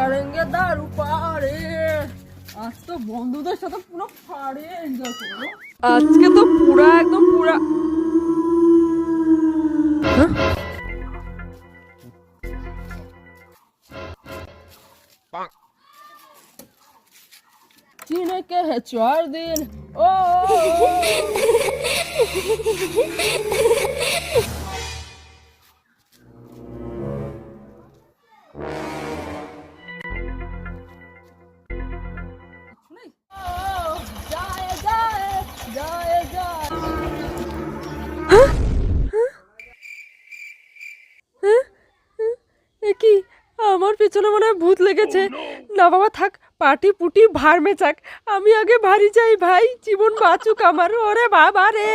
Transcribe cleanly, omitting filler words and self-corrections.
करेंगे दारू पारे आज तो বন্ধুদের সাথে পুরো ফাড়ে এনজয় করব আজকে তো পুরা একদম পুরা जीने के है 4 दिन ओ কি আমার পেছনে মনে হয় ভূত লেগেছে না বাবা থাক পাটি পুটি ভার মেচাক আমি আগে বাড়ি যাই ভাই জীবন বাঁচুক আমার ওরে বাবা রে